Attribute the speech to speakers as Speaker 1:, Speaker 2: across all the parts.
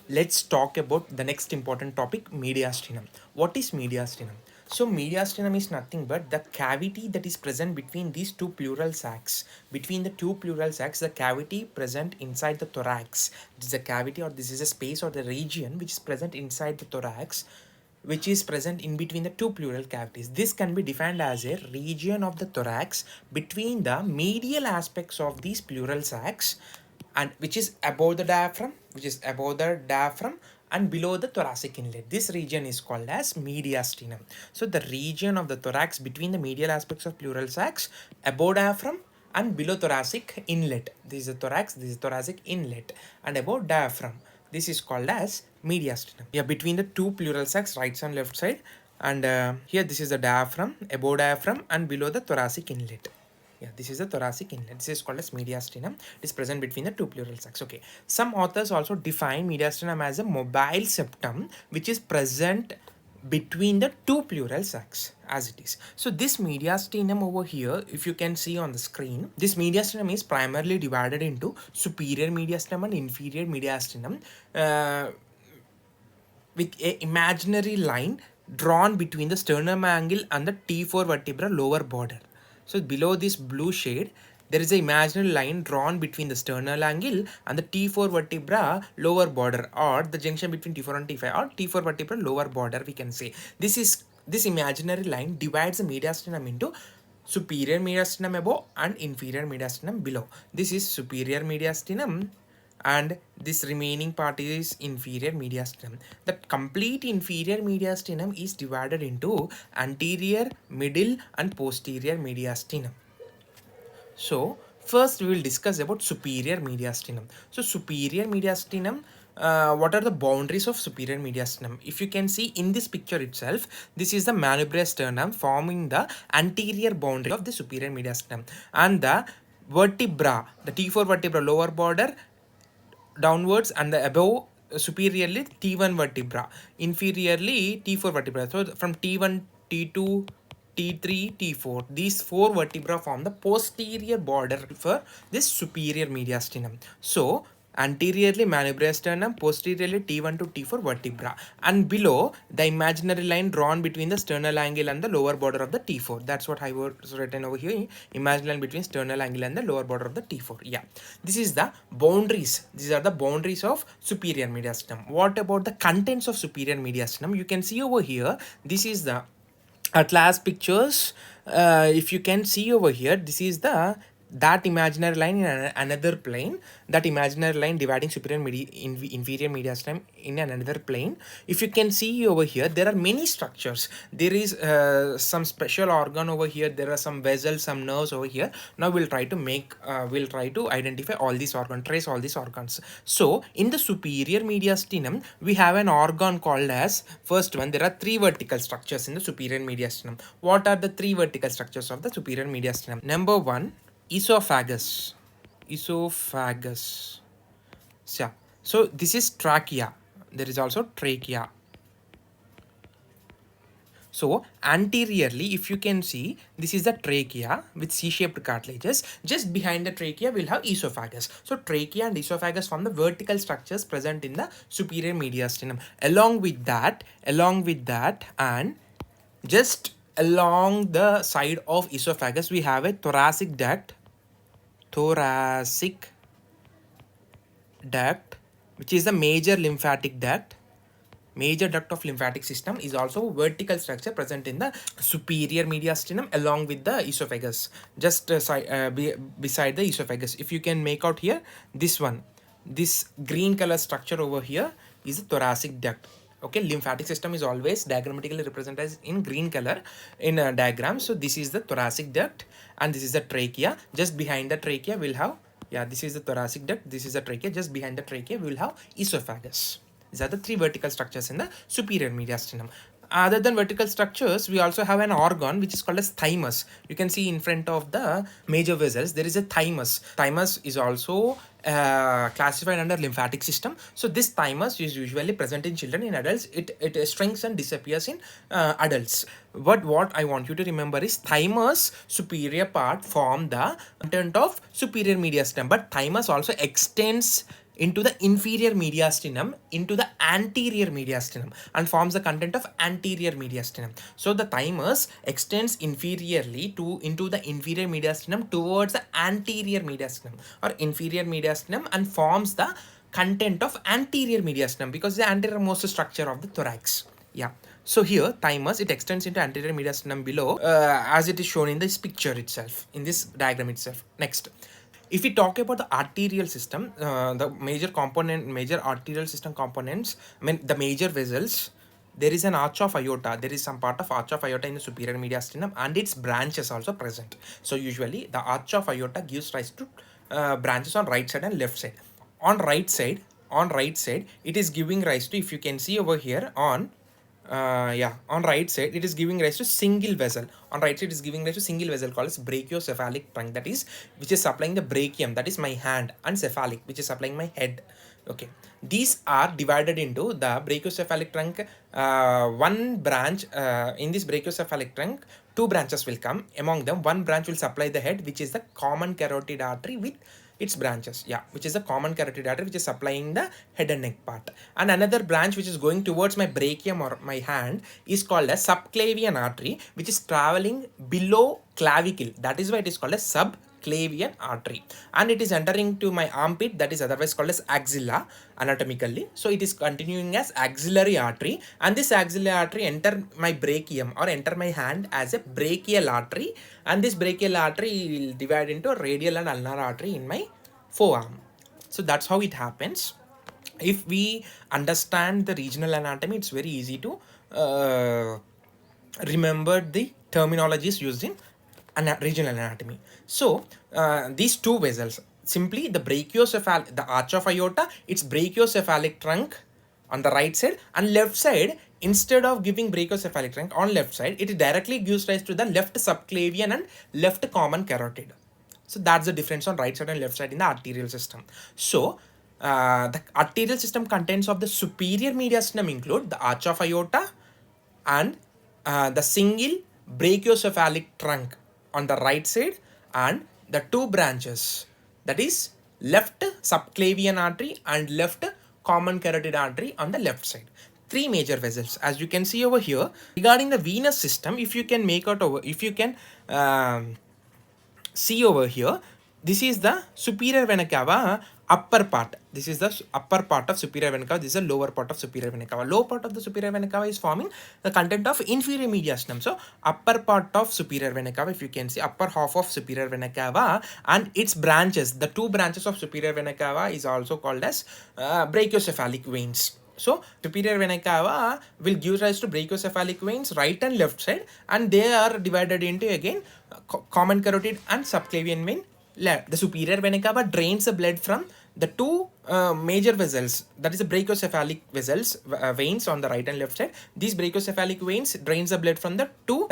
Speaker 1: let's talk about the next important topic, mediastinum. What is mediastinum? So mediastinum is nothing but the cavity that is present between these two pleural sacs. Between the two pleural sacs, the cavity present inside the thorax. This is a cavity, or this is a space or the region which is present inside the thorax, which is present in between the two pleural cavities. This can be defined as a region of the thorax between the medial aspects of these pleural sacs, and which is above the diaphragm, and below the thoracic inlet. This region is called as mediastinum. So the region of the thorax between the medial aspects of pleural sacs, above diaphragm and below thoracic inlet. This is the thorax, this is thoracic inlet, and above diaphragm. This is called as mediastinum. Yeah, between the two pleural sacs, right and left side, and here this is the diaphragm, above diaphragm and below the thoracic inlet. Yeah, this is the thoracic inlet. This is called as mediastinum. It is present between the two pleural sacs. Okay. Some authors also define mediastinum as a mobile septum which is present between the two pleural sacs as it is. So this mediastinum over here, if you can see on the screen, this mediastinum is primarily divided into superior mediastinum and inferior mediastinum with a imaginary line drawn between the sternum angle and the T4 vertebra lower border. So below this blue shade, there is an imaginary line drawn between the sternal angle and the T4 vertebra lower border, or the junction between T4 and T5, or T4 vertebra lower border, we can say. This imaginary line divides the mediastinum into superior mediastinum above and inferior mediastinum below. This is superior mediastinum, and this remaining part is inferior mediastinum. The complete inferior mediastinum is divided into anterior, middle and posterior mediastinum. So first we will discuss about superior mediastinum. So superior mediastinum, what are the boundaries of superior mediastinum? If you can see in this picture itself, this is the manubrious sternum forming the anterior boundary of the superior mediastinum, and the vertebra, the T4 vertebra lower border downwards, and the above superiorly T1 vertebra, inferiorly T4 vertebra. So from T1, T2, T3, T4, these four vertebra form the posterior border for this superior mediastinum. So anteriorly manubrious sternum, posteriorly T1 to T4 vertebra, and below the imaginary line drawn between the sternal angle and the lower border of the T4. That's what I was written over here, imaginary line between sternal angle and the lower border of the T4. Yeah, this is the boundaries. These are the boundaries of superior mediastinum. What about the contents of superior mediastinum? You can see over here, this is the atlas pictures. If you can see over here, this is that imaginary line in another plane, that imaginary line dividing superior inferior mediastinum in another plane. If you can see over here, there are many structures. There is some special organ over here, there are some vessels, some nerves over here. Now we'll try to identify all these organs, trace all these organs. So in the superior mediastinum, we have an organ called as, first one, there are three vertical structures in the superior mediastinum. What are the three vertical structures of the superior mediastinum? Number one, esophagus. So this is trachea. There is also trachea. So anteriorly, if you can see, this is the trachea with C-shaped cartilages. Just behind the trachea, we'll have esophagus. So trachea and esophagus form the vertical structures present in the superior mediastinum. Along with that, and just along the side of esophagus, we have a thoracic duct, which is the major lymphatic duct. Major duct of lymphatic system is also vertical structure present in the superior mediastinum along with the esophagus, just beside the esophagus. If you can make out here, this green color structure over here is the thoracic duct. Okay, lymphatic system is always diagrammatically represented as in green color in a diagram. So this is the thoracic duct, and this is the trachea. Just behind the trachea we'll have, yeah, this is the thoracic duct, this is the trachea. Just behind the trachea we will have esophagus. These are the three vertical structures in the superior mediastinum. Other than vertical structures, we also have an organ which is called as thymus. You can see in front of the major vessels, there is a thymus. Thymus is also classified under lymphatic system. So this thymus is usually present in children. In adults, it shrinks and disappears in adults. But what I want you to remember is thymus superior part form the content of superior mediastinum, but thymus also extends into the inferior mediastinum into the anterior mediastinum and forms the content of anterior mediastinum. So the thymus extends inferiorly to into the inferior mediastinum towards the anterior mediastinum or inferior mediastinum and forms the content of anterior mediastinum because the anterior most structure of the thorax. Yeah. So here thymus, it extends into anterior mediastinum below as it is shown in this picture itself, in this diagram itself. Next, if we talk about the arterial system, the major arterial system components, I mean the major vessels, there is an arch of aorta. There is some part of arch of aorta in the superior mediastinum and its branches also present. So usually the arch of aorta gives rise to branches on right side and left side. On right side, it is giving rise to, if you can see over here on on right side it is giving rise to single vessel. On right side it is giving rise to single vessel called as brachiocephalic trunk, that is which is supplying the brachium, that is my hand, and cephalic, which is supplying my head. Okay, these are divided into the brachiocephalic trunk. One branch in this brachiocephalic trunk, two branches will come. Among them, one branch will supply the head, which is the common carotid artery with its branches, which is the common carotid artery which is supplying the head and neck part. And another branch which is going towards my brachium or my hand is called a subclavian artery, which is traveling below clavicle. That is why it is called a subclavian artery, and it is entering to my armpit, that is otherwise called as axilla anatomically. So it is continuing as axillary artery, and this axillary artery enter my brachium or enter my hand as a brachial artery, and this brachial artery will divide into radial and ulnar artery in my forearm. So that's how it happens. If we understand the regional anatomy, it's very easy to remember the terminologies used in regional anatomy. So these two vessels, simply the the arch of aorta, its brachiocephalic trunk on the right side, and left side, instead of giving brachiocephalic trunk on left side, it directly gives rise to the left subclavian and left common carotid. So that's the difference on right side and left side in the arterial system. So the arterial system contents of the superior mediastinum include the arch of aorta and the single brachiocephalic trunk on the right side and the two branches, that is left subclavian artery and left common carotid artery on the left side. Three major vessels, as you can see over here. Regarding the venous system, if you can see over here, this is the superior vena cava upper part. This is the upper part of superior vena cava. This is the lower part of superior vena cava. Lower part of the superior vena cava is forming the content of inferior mediastinum. So upper part of superior vena cava, if you can see, upper half of superior vena cava and its branches, the two branches of superior vena cava is also called as brachiocephalic veins. So superior vena cava will give rise to brachiocephalic veins right and left side, and they are divided into again common carotid and subclavian vein. The superior vena cava drains the blood from the two major vessels, that is the brachiocephalic veins on the right and left side. These brachiocephalic veins drains the blood from the two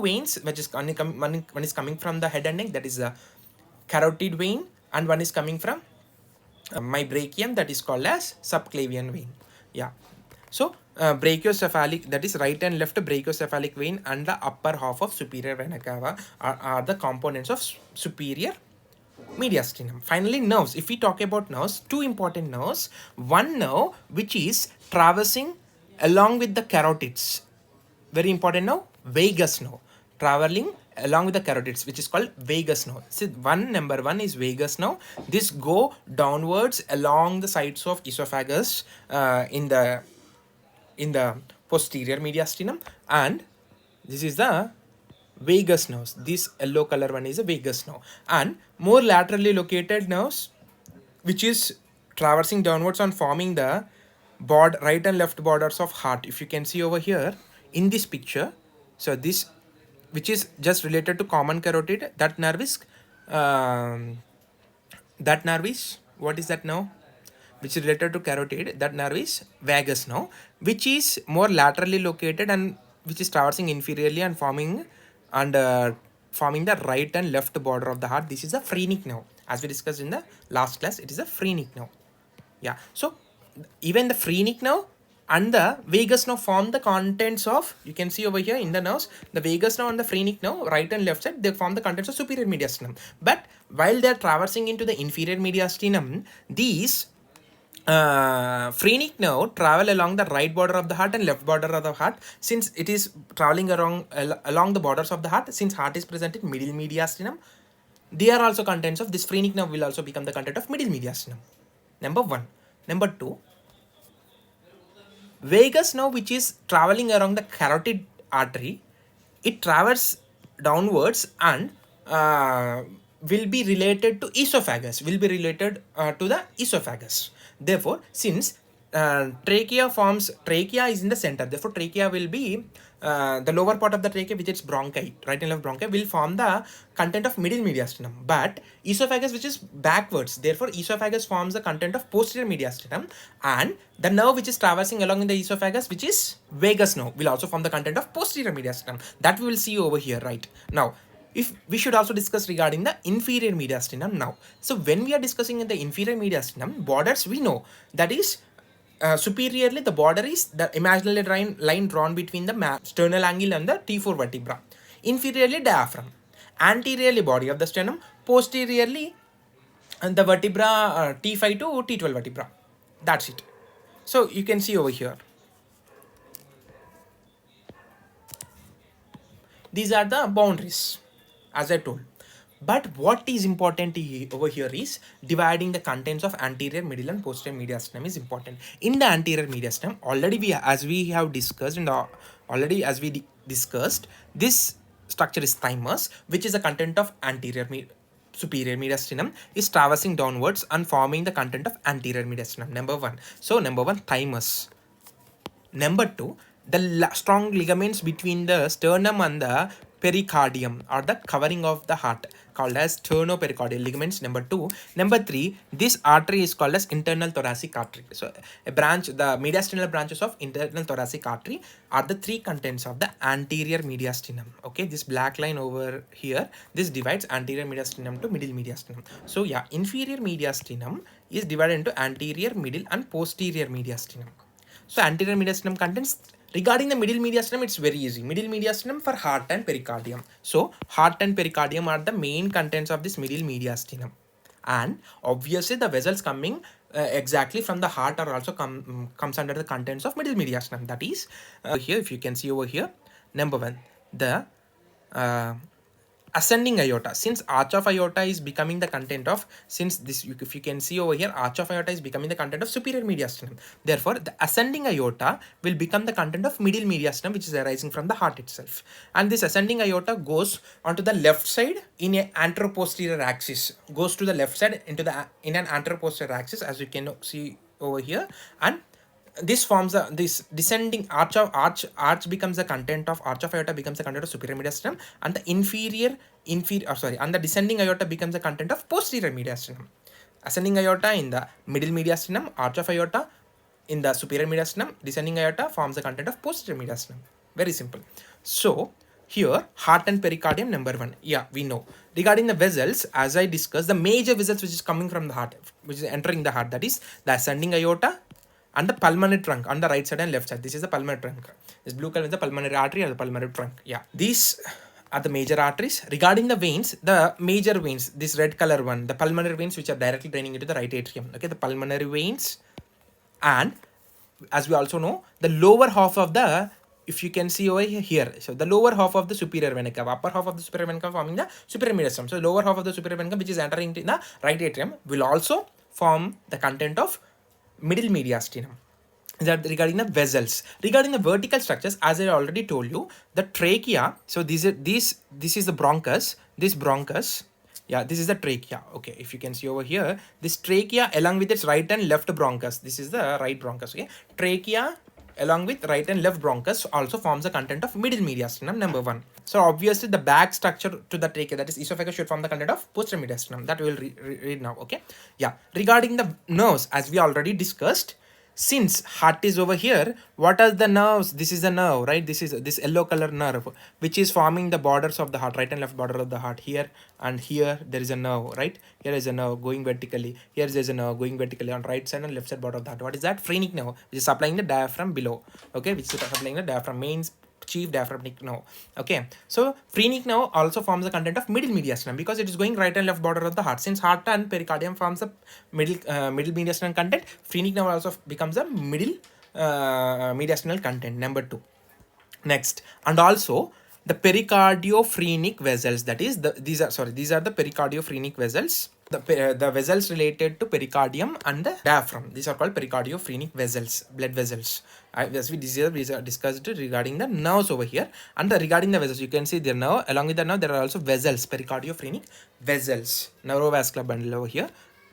Speaker 1: veins, which is one is coming from the head and neck, that is the carotid vein, and one is coming from my brachium, that is called as subclavian vein. So brachiocephalic, that is right and left brachiocephalic vein and the upper half of superior vena cava are the components of superior mediastinum. Finally, nerves. If we talk about nerves, two important nerves. One nerve which is traversing along with the carotids, very important nerve, vagus nerve, traveling along with the carotids, which is called vagus nerve. See, number one is vagus nerve. This go downwards along the sides of esophagus in the posterior mediastinum, and this is the vagus nerves. This yellow color one is a vagus nerve, and more laterally located nerves, which is traversing downwards and forming the right and left borders of heart. If you can see over here in this picture, so this, which is just related to common carotid, that nerve is what is that nerve? Which is related to carotid, that nerve is vagus nerve, which is more laterally located and which is traversing inferiorly and forming the right and left border of the heart. This is the phrenic nerve. As we discussed in the last class, it is a phrenic nerve. So even the phrenic nerve and the vagus nerve form the contents of, you can see over here in the nerves, the vagus nerve and the phrenic nerve, right and left side, they form the contents of superior mediastinum. But while they are traversing into the inferior mediastinum, these phrenic nerve travel along the right border of the heart and left border of the heart. Since it is traveling along the borders of the heart, since heart is present in middle mediastinum, they are also contents of this phrenic nerve will also become the content of middle mediastinum. Number one. Number two, vagus nerve, which is traveling around the carotid artery, it travels downwards and will be related to esophagus, will be related to the esophagus. Therefore, since trachea is in the center, therefore trachea will be the lower part of the trachea, which is bronchi, right and left bronchi, will form the content of middle mediastinum. But esophagus, which is backwards, therefore esophagus forms the content of posterior mediastinum, and the nerve which is traversing along in the esophagus, which is vagus nerve, will also form the content of posterior mediastinum. That we will see over here right now. If we should also discuss regarding the inferior mediastinum now. So when we are discussing in the inferior mediastinum, borders we know that is superiorly the border is the imaginary line drawn between the sternal angle and the T4 vertebra. Inferiorly diaphragm. Anteriorly body of the sternum. Posteriorly the vertebra T5 to T12 vertebra. That's it. So you can see over here. These are the boundaries, as I told. But what is important over here is dividing the contents of anterior, middle, and posterior mediastinum is important. In the anterior mediastinum, already as we have discussed, this structure is thymus, which is the content of superior mediastinum, is traversing downwards and forming the content of anterior mediastinum. Number one. So number one, thymus. Number two, the strong ligaments between the sternum and the pericardium, or the covering of the heart, called as sternopericardial ligaments. Number two. Number three, this artery is called as internal thoracic artery. So a branch, the mediastinal branches of internal thoracic artery are the three contents of the anterior mediastinum. Okay, this black line over here, this divides anterior mediastinum to middle mediastinum. So yeah, inferior mediastinum is divided into anterior, middle, and posterior mediastinum. So anterior mediastinum contents. Regarding the middle mediastinum, it's very easy. Middle mediastinum for heart and pericardium. So heart and pericardium are the main contents of this middle mediastinum. And obviously the vessels coming exactly from the heart are also comes under the contents of middle mediastinum. That is here, if you can see over here, number one, the ascending aorta. Since arch of aorta is becoming the content of, since this, if you can see over here, arch of aorta is becoming the content of superior mediastinum. Therefore the ascending aorta will become the content of middle mediastinum, which is arising from the heart itself. And this ascending aorta goes onto the left side in a anteroposterior axis, goes to the left side in an anteroposterior axis, as you can see over here. And this forms this descending arch becomes the content of arch of aorta, becomes the content of superior mediastinum, and the and the descending aorta becomes the content of posterior mediastinum. Ascending aorta in the middle mediastinum, arch of aorta in the superior mediastinum, descending aorta forms the content of posterior mediastinum. Very simple. So here, heart and pericardium, number one. Yeah, we know. Regarding the vessels, as I discussed, the major vessels which is coming from the heart, which is entering the heart, that is the ascending aorta and the pulmonary trunk on the right side and left side. This is the pulmonary trunk. This blue color is the pulmonary artery or the pulmonary trunk. Yeah, these are the major arteries. Regarding the veins, the major veins, this red color one, the pulmonary veins, which are directly draining into the right atrium. Okay, the pulmonary veins. And as we also know, the lower half of the, if you can see over here, so the lower half of the superior vena cava, upper half of the superior vena cava forming the superior mediastinum. So lower half of the superior vena cava, which is entering into the right atrium, will also form the content of middle mediastinum. That regarding the vessels. Regarding the vertical structures, as I already told you, the trachea. So this is the bronchus. This bronchus. Yeah, this is the trachea. Okay, if you can see over here, this trachea along with its right and left bronchus. This is the right bronchus. Okay, trachea along with right and left bronchus also forms the content of middle mediastinum, number one. So obviously the back structure to the trachea, that is esophagus, should form the content of posterior mediastinum. That we will read now. Okay. Yeah. Regarding the nerves, as we already discussed, since heart is over here, what are the nerves? This is the nerve, right? This is this yellow color nerve, which is forming the borders of the heart, right and left border of the heart. Here and here there is a nerve, right? Here is a nerve going vertically. Here there is a nerve going vertically on right side and left side border of the heart. What is that? Phrenic nerve, which is supplying the diaphragm below. Okay, which is supplying the diaphragm, main chief diaphragmatic nerve. Okay, so phrenic nerve also forms the content of middle mediastinum because it is going right and left border of the heart. Since heart and pericardium forms the middle mediastinal content, phrenic nerve also becomes a middle mediastinal content. Number 2. Next, and also the pericardiophrenik vessels, that is these are the pericardiophrenik vessels, the vessels related to pericardium and the diaphragm. These are called pericardiophrenik vessels, blood vessels. As we discussed regarding the nerves over here, and regarding the vessels, you can see the nerve, along with the nerve there are also vessels, pericardiophrenik vessels, neurovascular bundle over here.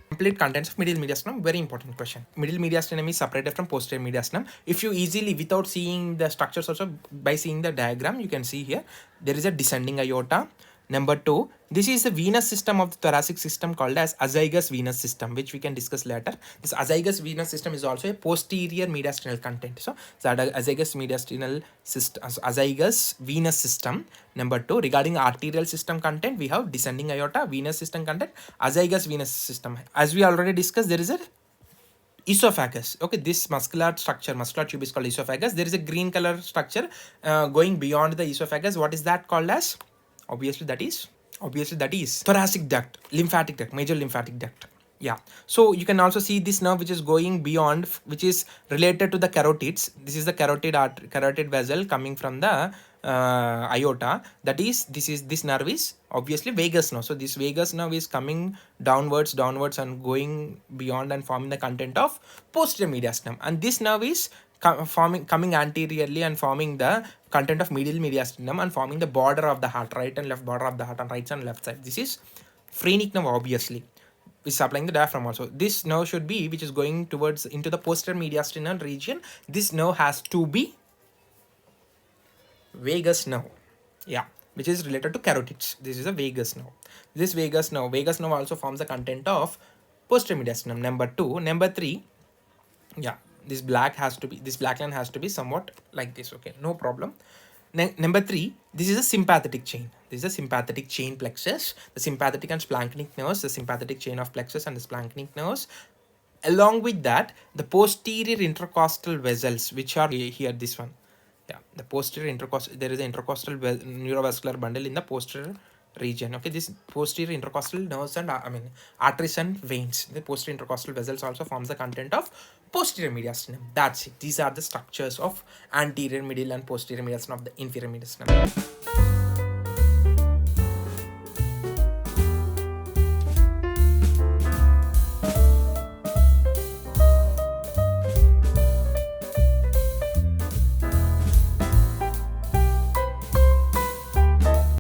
Speaker 1: Complete contents of middle mediastinum, very important question. Middle mediastinum is separated from posterior mediastinum. If you easily, without seeing the structures also, by seeing the diagram, you can see here there is a descending aorta. Number 2, this is the venous system of the thoracic system called as azygous venous system, which we can discuss later. This azygous venous system is also a posterior mediastinal content. So azygous mediastinal system, azygous venous system. Number 2, regarding arterial system content, we have descending aorta, venous system content, azygous venous system. As we already discussed, there is a esophagus. Okay, this muscular tube is called esophagus. There is a green color structure going beyond the esophagus. What is that called as? Obviously that is thoracic duct, lymphatic duct, major lymphatic duct. Yeah, so you can also see this nerve which is going beyond, which is related to the carotids. This is the carotid vessel coming from the aorta. That is, this nerve is obviously vagus nerve. So this vagus nerve is coming downwards and going beyond and forming the content of posterior mediastinum, and this nerve is coming anteriorly and forming the content of middle mediastinum and forming the border of the heart, right and left border of the heart on right and left side. This is phrenic nerve, obviously, is supplying the diaphragm also. This nerve should be, which is going towards into the posterior mediastinal region, this nerve has to be vagus nerve. Yeah, which is related to carotids. This is a vagus nerve. This vagus nerve also forms the content of posterior mediastinum. Number 2. Number 3, yeah, this black line has to be somewhat like this. Okay, no problem. Number 3, this is a sympathetic chain. This is a sympathetic chain plexus, the sympathetic and splanchnic nerves, the sympathetic chain of plexus and the splanchnic nerves. Along with that, the posterior intercostal vessels, which are here, this one. Yeah, the posterior intercostal, there is an intercostal neurovascular bundle in the posterior region. Okay, this posterior intercostal nerves and arteries and veins, the posterior intercostal vessels also forms the content of posterior mediastinum. That's it. These are the structures of anterior, middle and posterior mediastinum of the inferior mediastinum.